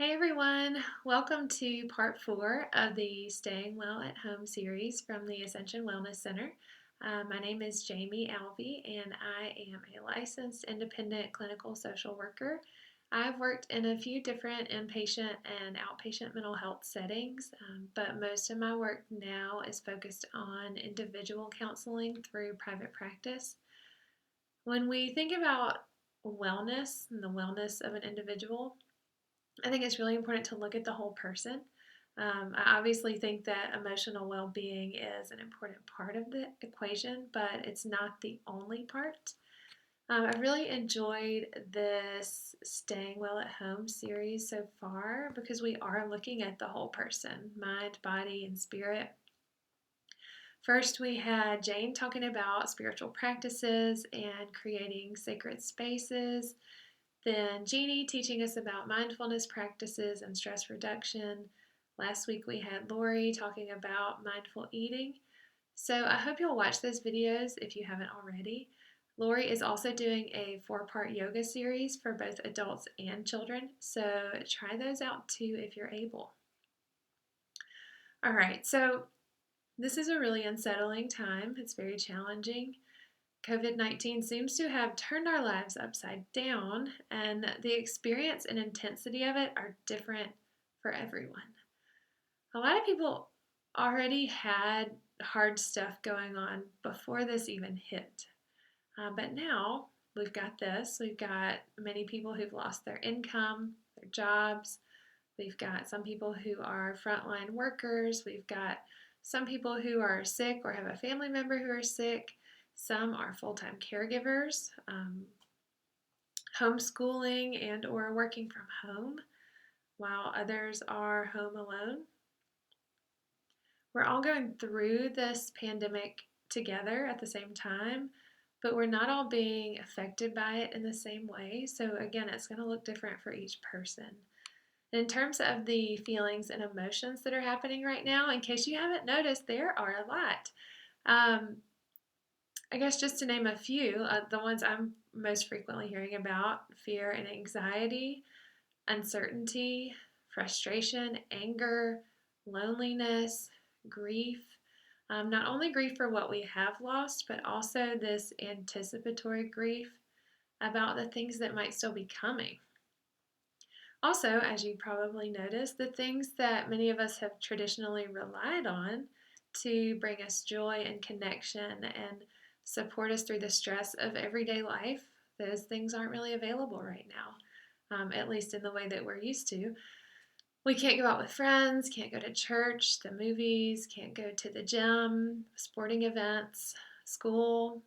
Hey everyone, welcome to part 4 of the Staying Well at Home series from the Ascension Wellness Center. My name is Jamie Alvey and I am a licensed independent clinical social worker. I've worked in a few different inpatient and outpatient mental health settings, but most of my work now is focused on individual counseling through private practice. When we think about wellness and the wellness of an individual, I think it's really important to look at the whole person. I obviously think that emotional well being is an important part of the equation, but it's not the only part. I've really enjoyed this Staying Well at Home series so far because we are looking at the whole person, mind, body, and spirit. First, we had Jane talking about spiritual practices and creating sacred spaces. Then Jeannie teaching us about mindfulness practices and stress reduction. Last week we had Lori talking about mindful eating. So I hope you'll watch those videos if you haven't already. Lori is also doing a 4-part yoga series for both adults and children, so try those out too if you're able. All right, so this is a really unsettling time. It's very challenging. COVID-19 seems to have turned our lives upside down, and the experience and intensity of it are different for everyone. A lot of people already had hard stuff going on before this even hit. But now we've got this. We've got many people who've lost their income, their jobs. We've got some people who are frontline workers. We've got some people who are sick or have a family member who are sick. Some are full-time caregivers, homeschooling and or working from home, while others are home alone. We're all going through this pandemic together at the same time, but we're not all being affected by it in the same way. So again, it's going to look different for each person. In terms of the feelings and emotions that are happening right now, in case you haven't noticed, there are a lot. I guess just to name a few, the ones I'm most frequently hearing about: fear and anxiety, uncertainty, frustration, anger, loneliness, grief. Not only grief for what we have lost, but also this anticipatory grief about the things that might still be coming. Also, as you probably noticed, the things that many of us have traditionally relied on to bring us joy and connection and support us through the stress of everyday life, those things aren't really available right now, at least in the way that we're used to. We can't go out with friends, can't go to church, the movies, can't go to the gym, sporting events, school,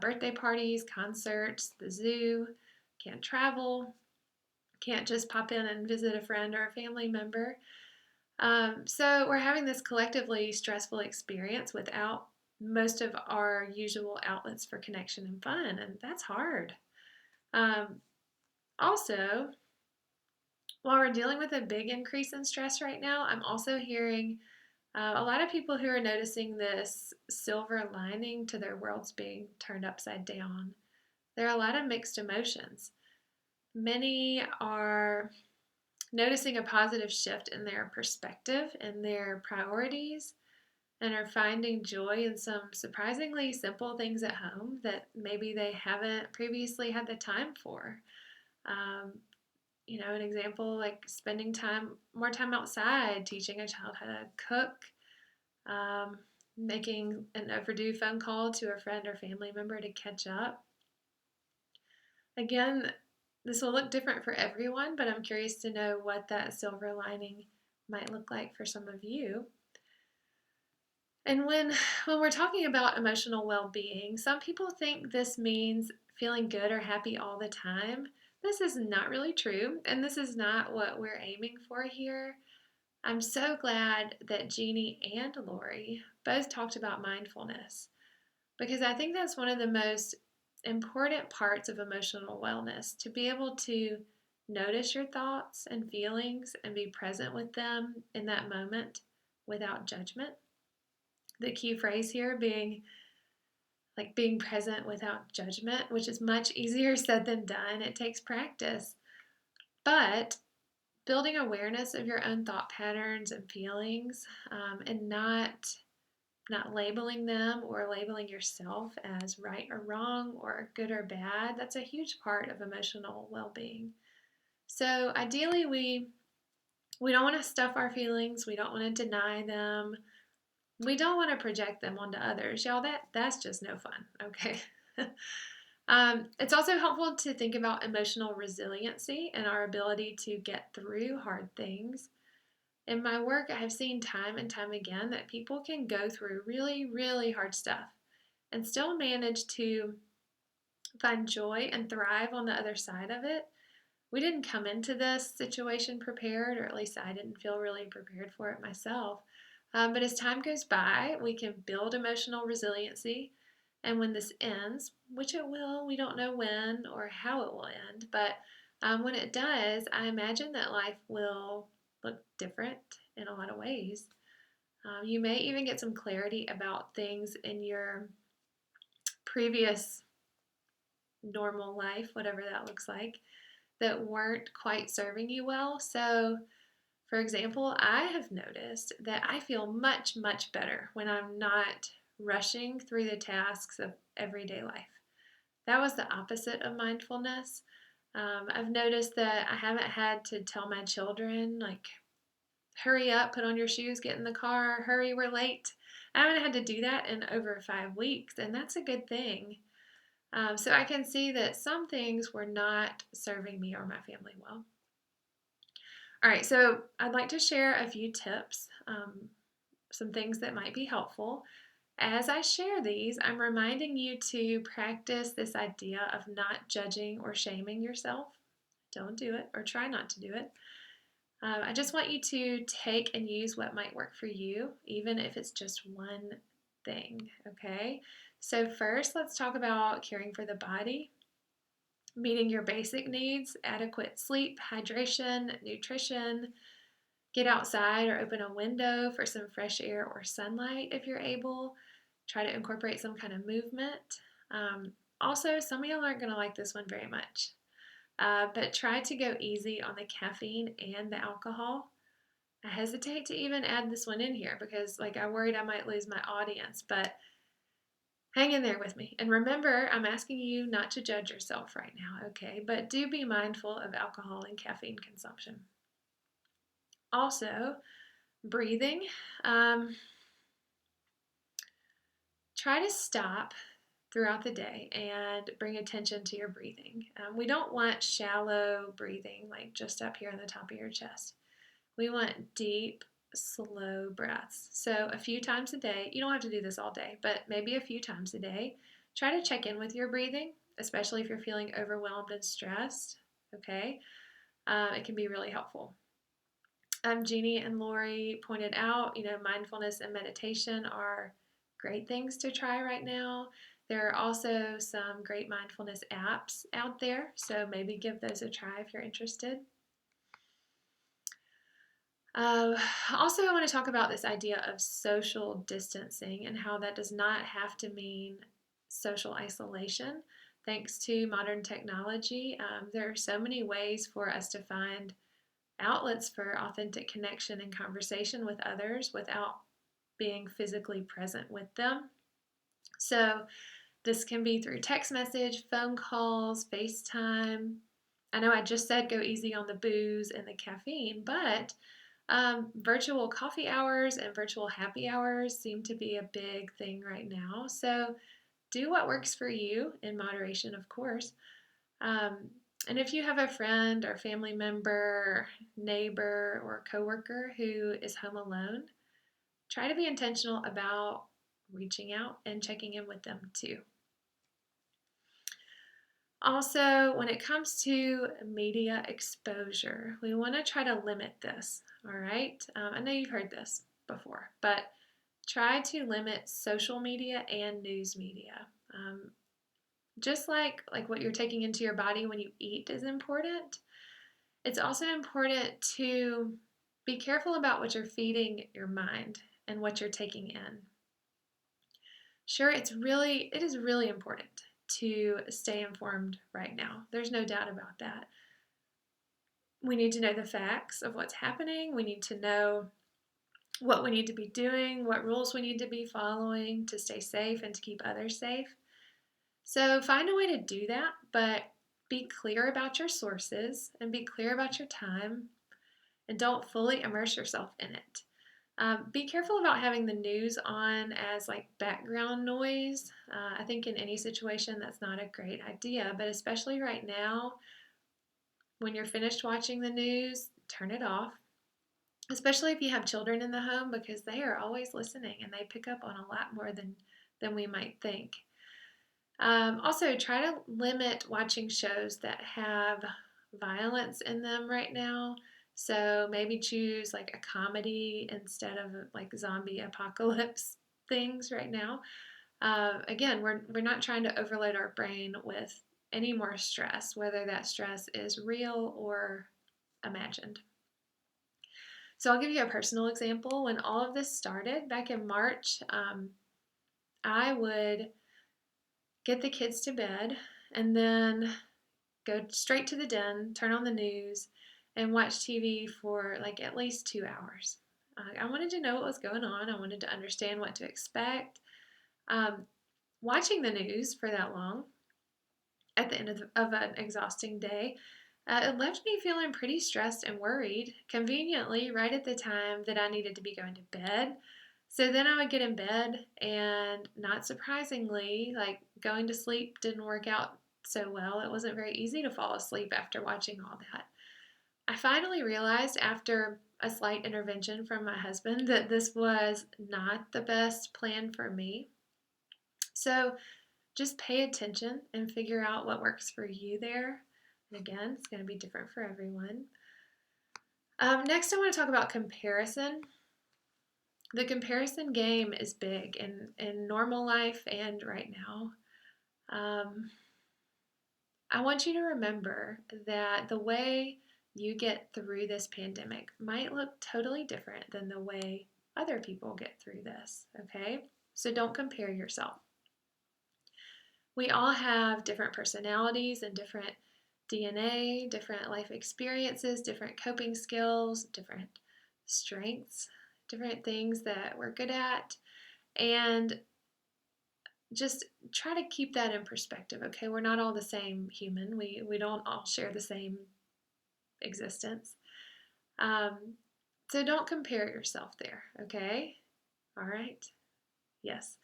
birthday parties, concerts, the zoo, can't travel, can't just pop in and visit a friend or a family member. So we're having this collectively stressful experience without most of our usual outlets for connection and fun, and that's hard. Also, while we're dealing with a big increase in stress right now, I'm also hearing a lot of people who are noticing this silver lining to their worlds being turned upside down. There are a lot of mixed emotions. Many are noticing a positive shift in their perspective and their priorities, and are finding joy in some surprisingly simple things at home that maybe they haven't previously had the time for. Um, an example like spending more time outside, teaching a child how to cook, making an overdue phone call to a friend or family member to catch up. Again, this will look different for everyone, but I'm curious to know what that silver lining might look like for some of you. And when we're talking about emotional well-being, some people think this means feeling good or happy all the time. This is not really true, and this is not what we're aiming for here. I'm so glad that Jeannie and Lori both talked about mindfulness, because I think that's one of the most important parts of emotional wellness, to be able to notice your thoughts and feelings and be present with them in that moment without judgment. The key phrase here being being present without judgment, which is much easier said than done. It takes practice. But building awareness of your own thought patterns and feelings, and not labeling them or labeling yourself as right or wrong or good or bad. That's a huge part of emotional well-being. So ideally, we don't want to stuff our feelings. We don't want to deny them. We don't want to project them onto others. Y'all, that's just no fun, okay? It's also helpful to think about emotional resiliency and our ability to get through hard things. In my work, I have seen time and time again that people can go through really, really hard stuff and still manage to find joy and thrive on the other side of it. We didn't come into this situation prepared, or at least I didn't feel really prepared for it myself. But as time goes by, we can build emotional resiliency. And when this ends, which it will, we don't know when or how it will end, but when it does, I imagine that life will look different in a lot of ways. You may even get some clarity about things in your previous normal life, whatever that looks like, that weren't quite serving you well. So, for example, I have noticed that I feel much, much better when I'm not rushing through the tasks of everyday life. That was the opposite of mindfulness. I've noticed that I haven't had to tell my children, like, hurry up, put on your shoes, get in the car, hurry, we're late. I haven't had to do that in over 5 weeks, and that's a good thing. So I can see that some things were not serving me or my family well. All right, so I'd like to share a few tips, some things that might be helpful. As I share these, I'm reminding you to practice this idea of not judging or shaming yourself. Don't do it, or try not to do it. I just want you to take and use what might work for you, even if it's just one thing, okay? So first, let's talk about caring for the body, meeting your basic needs, adequate sleep, hydration, nutrition. Get outside or open a window for some fresh air or sunlight if you're able. Try to incorporate some kind of movement. Also, some of y'all aren't going to like this one very much, but try to go easy on the caffeine and the alcohol. I hesitate to even add this one in here because, like, I worried I might lose my audience, but hang in there with me. And remember, I'm asking you not to judge yourself right now, okay? But do be mindful of alcohol and caffeine consumption. Also, breathing. Try to stop throughout the day and bring attention to your breathing. We don't want shallow breathing, like just up here on the top of your chest. We want deep, slow breaths. So a few times a day, you don't have to do this all day, but maybe a few times a day, try to check in with your breathing, especially if you're feeling overwhelmed and stressed, okay? It can be really helpful. Jeannie and Lori pointed out, mindfulness and meditation are great things to try right now. There are also some great mindfulness apps out there, so maybe give those a try if you're interested. Also, I want to talk about this idea of social distancing and how that does not have to mean social isolation. Thanks to modern technology, there are so many ways for us to find outlets for authentic connection and conversation with others without being physically present with them. So this can be through text message, phone calls, FaceTime. I know I just said go easy on the booze and the caffeine, but virtual coffee hours and virtual happy hours seem to be a big thing right now. So do what works for you in moderation, of course. And if you have a friend or family member, neighbor, or coworker who is home alone, try to be intentional about reaching out and checking in with them too. Also, when it comes to media exposure, we want to try to limit this, all right? I know you've heard this before, but try to limit social media and news media. Just like what you're taking into your body when you eat is important, it's also important to be careful about what you're feeding your mind and what you're taking in. Sure, it is really important to stay informed right now. There's no doubt about that. We need to know the facts of what's happening. We need to know what we need to be doing, what rules we need to be following to stay safe and to keep others safe. So find a way to do that, but be clear about your sources and be clear about your time and don't fully immerse yourself in it. Be careful about having the news on as like background noise. I think in any situation that's not a great idea, but especially right now, when you're finished watching the news, turn it off. Especially if you have children in the home, because they are always listening and they pick up on a lot more than we might think. Also, try to limit watching shows that have violence in them right now. So maybe choose like a comedy instead of like zombie apocalypse things right now. Again, we're not trying to overload our brain with any more stress, whether that stress is real or imagined. So I'll give you a personal example. When all of this started back in March, I would get the kids to bed and then go straight to the den, turn on the news, and watch TV for like at least 2 hours. I wanted to know what was going on. I wanted to understand what to expect. Um, Watching the news for that long at the end of an exhausting day, it left me feeling pretty stressed and worried, conveniently, right at the time that I needed to be going to bed. So then I would get in bed, and not surprisingly, like going to sleep didn't work out so well. It wasn't very easy to fall asleep after watching all that. I finally realized after a slight intervention from my husband that this was not the best plan for me. So just pay attention and figure out what works for you there. And again, it's going to be different for everyone. Next, I want to talk about comparison. The comparison game is big in normal life and right now. I want you to remember that the way you get through this pandemic might look totally different than the way other people get through this, okay? So don't compare yourself. We all have different personalities and different DNA, different life experiences, different coping skills, different strengths, different things that we're good at. And just try to keep that in perspective, okay? We're not all the same human. We don't all share the same existence. So don't compare yourself there, okay? All right? Yes.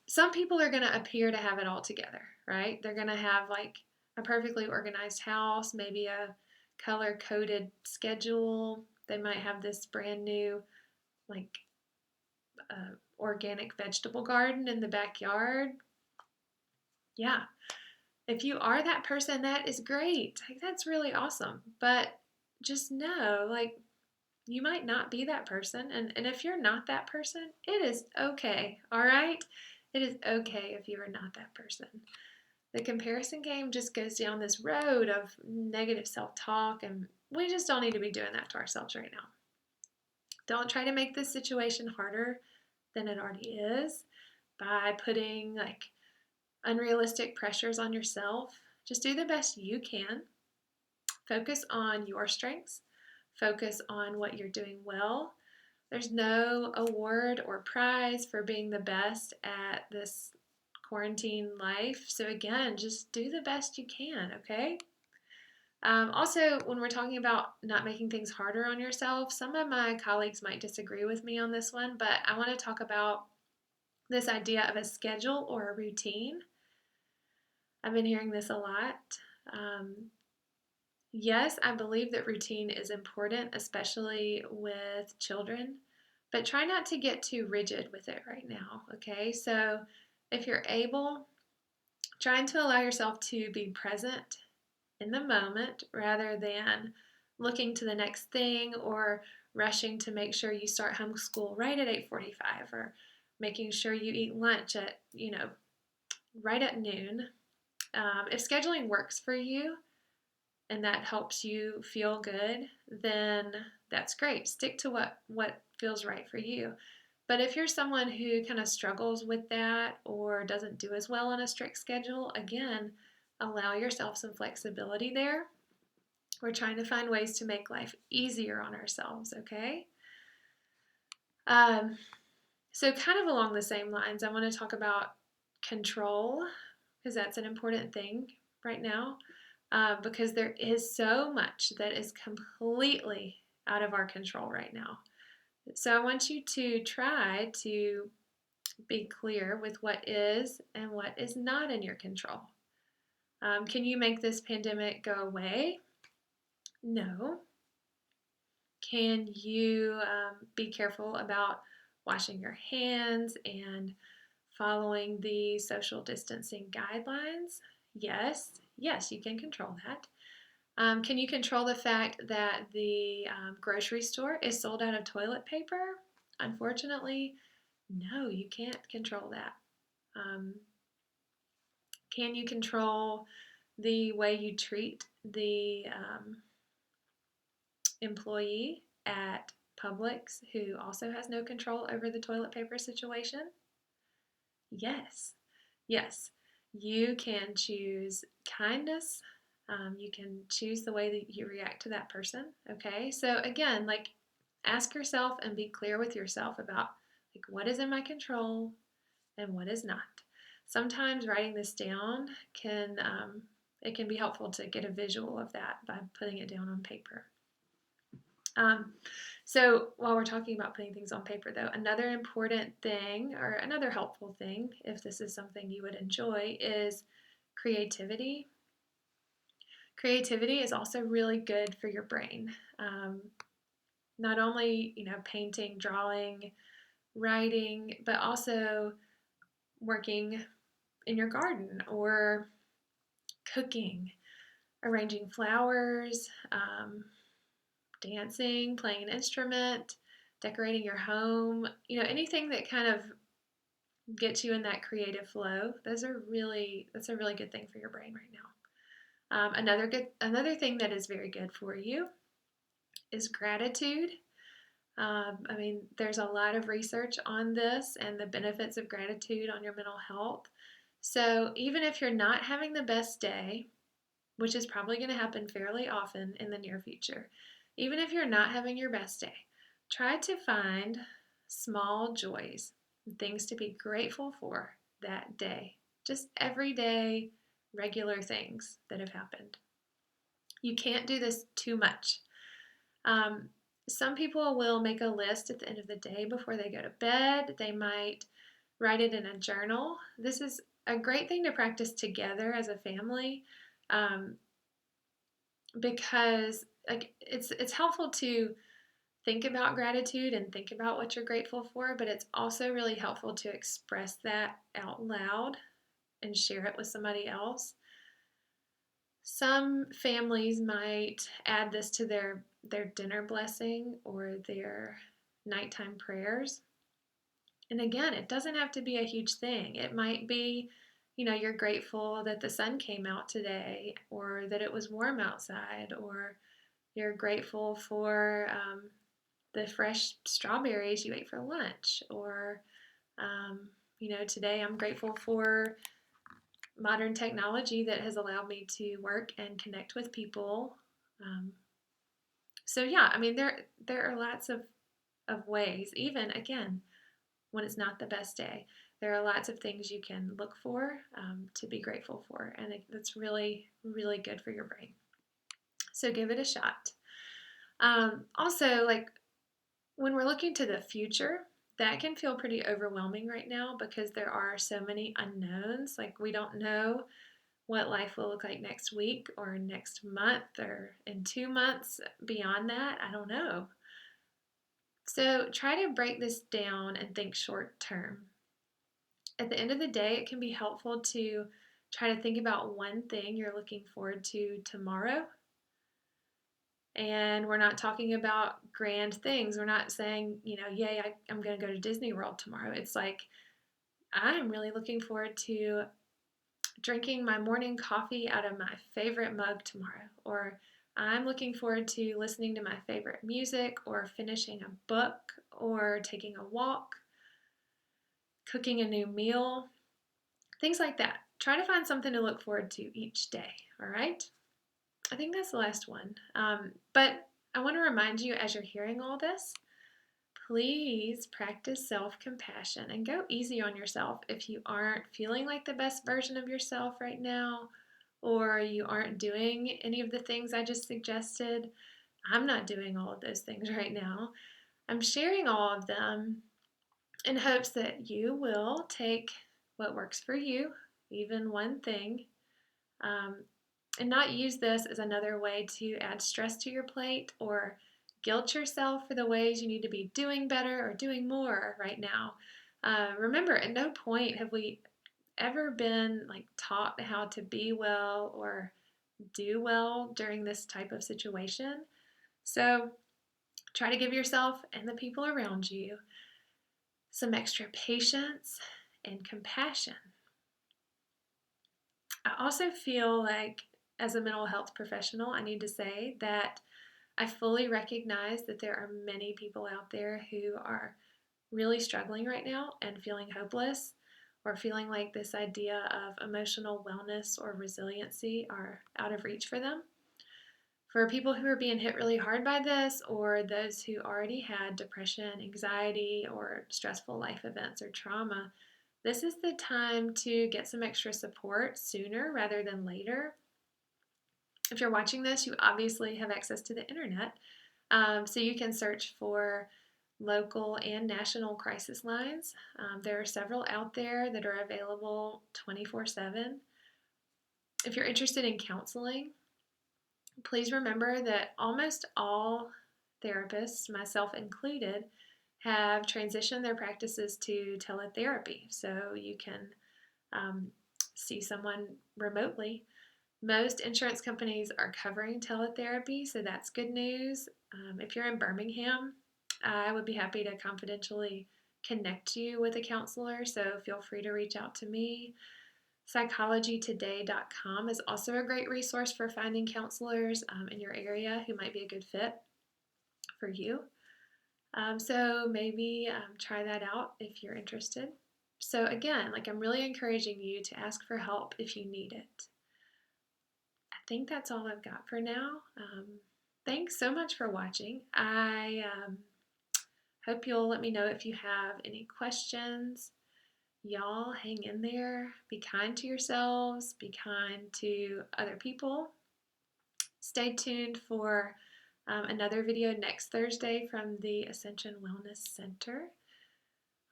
Some people are going to appear to have it all together, right? They're going to have like a perfectly organized house, maybe a color coded schedule. They might have this brand new, like, organic vegetable garden in the backyard. Yeah. If you are that person, that is great. Like, that's really awesome. But just know, like, you might not be that person. And if you're not that person, it is okay. All right? It is okay if you are not that person. The comparison game just goes down this road of negative self talk, and we just don't need to be doing that to ourselves right now. Don't try to make this situation harder than it already is by putting like unrealistic pressures on yourself. Just do the best you can. Focus on your strengths. Focus on what you're doing well. There's no award or prize for being the best at this quarantine life. So, again, just do the best you can, okay? Also, when we're talking about not making things harder on yourself, some of my colleagues might disagree with me on this one, but I want to talk about this idea of a schedule or a routine. I've been hearing this a lot. Yes, I believe that routine is important, especially with children, but try not to get too rigid with it right now, okay? So if you're able, trying to allow yourself to be present in the moment rather than looking to the next thing or rushing to make sure you start homeschool right at 8:45 or making sure you eat lunch at, right at noon. If scheduling works for you, and that helps you feel good, then that's great. Stick to what feels right for you. But if you're someone who kind of struggles with that or doesn't do as well on a strict schedule, again, allow yourself some flexibility there. We're trying to find ways to make life easier on ourselves, okay? Um, so kind of along the same lines, I want to talk about control, because that's an important thing right now, because there is so much that is completely out of our control right now. So I want you to try to be clear with what is and what is not in your control. Can you make this pandemic go away? No. Can you be careful about washing your hands and following the social distancing guidelines? Yes. Yes, you can control that. Can you control the fact that the grocery store is sold out of toilet paper? Unfortunately, no, you can't control that. Um, can you control the way you treat the employee at Publix who also has no control over the toilet paper situation? Yes. Yes. You can choose kindness. You can choose the way that you react to that person. Okay. So, again, like ask yourself and be clear with yourself about like what is in my control and what is not. Sometimes writing this down can it can be helpful to get a visual of that by putting it down on paper. So while we're talking about putting things on paper, though, another important thing or another helpful thing, if this is something you would enjoy, is creativity. Creativity is also really good for your brain. Not only, painting, drawing, writing, but also working in your garden or cooking, arranging flowers, dancing, playing an instrument, decorating your home, anything that kind of gets you in that creative flow. That's a really good thing for your brain right now. Another thing that is very good for you is gratitude. There's a lot of research on this and the benefits of gratitude on your mental health. So even if you're not having the best day, which is probably going to happen fairly often in the near future, even if you're not having your best day, try to find small joys, things to be grateful for that day. Just everyday, regular things that have happened. You can't do this too much. Some people will make a list at the end of the day before they go to bed. They might write it in a journal. This is a great thing to practice together as a family. Because it's helpful to think about gratitude and think about what you're grateful for, but it's also really helpful to express that out loud and share it with somebody else. Some families might add this to their dinner blessing or their nighttime prayers. And again, it doesn't have to be a huge thing. It might be, you're grateful that the sun came out today or that it was warm outside, or you're grateful for the fresh strawberries you ate for lunch, or, today I'm grateful for modern technology that has allowed me to work and connect with people. So yeah, there are lots of ways, even again, when it's not the best day. There are lots of things you can look for to be grateful for, and that's really, really good for your brain. So give it a shot. Also, like when we're looking to the future, that can feel pretty overwhelming right now because there are so many unknowns. Like we don't know what life will look like next week or next month or in 2 months. Beyond that, I don't know. So try to break this down and think short term. At the end of the day, it can be helpful to try to think about one thing you're looking forward to tomorrow. And we're not talking about grand things. We're not saying, yay, I'm going to go to Disney World tomorrow. It's like, I'm really looking forward to drinking my morning coffee out of my favorite mug tomorrow. Or I'm looking forward to listening to my favorite music, or finishing a book, or taking a walk, cooking a new meal, things like that. Try to find something to look forward to each day, all right? I think that's the last one. But I want to remind you as you're hearing all this, please practice self compassion and go easy on yourself if you aren't feeling like the best version of yourself right now, or you aren't doing any of the things I just suggested. I'm not doing all of those things right now. I'm sharing all of them in hopes that you will take what works for you, even one thing, um, and not use this as another way to add stress to your plate or guilt yourself for the ways you need to be doing better or doing more right now. Remember, at no point have we ever been like taught how to be well or do well during this type of situation. So try to give yourself and the people around you some extra patience and compassion. I also feel like, as a mental health professional, I need to say that I fully recognize that there are many people out there who are really struggling right now and feeling hopeless or feeling like this idea of emotional wellness or resiliency are out of reach for them. For people who are being hit really hard by this, or those who already had depression, anxiety, or stressful life events or trauma, this is the time to get some extra support sooner rather than later. If you're watching this, you obviously have access to the internet, so you can search for local and national crisis lines. There are several out there that are available 24/7. If you're interested in counseling, please remember that almost all therapists, myself included, have transitioned their practices to teletherapy, so you can um, see someone remotely. Most insurance companies are covering teletherapy, so that's good news. If you're in Birmingham, I would be happy to confidentially connect you with a counselor, so feel free to reach out to me. Psychologytoday.com is also a great resource for finding counselors in your area who might be a good fit for you. So maybe try that out if you're interested. So again, like I'm really encouraging you to ask for help if you need it. I think that's all I've got for now. Thanks so much for watching. I hope you'll let me know if you have any questions. Y'all hang in there. Be kind to yourselves. Be kind to other people. Stay tuned for another video next Thursday from the Ascension Wellness Center.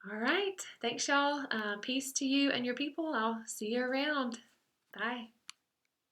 All right. Thanks, y'all. Peace to you and your people. I'll see you around. Bye.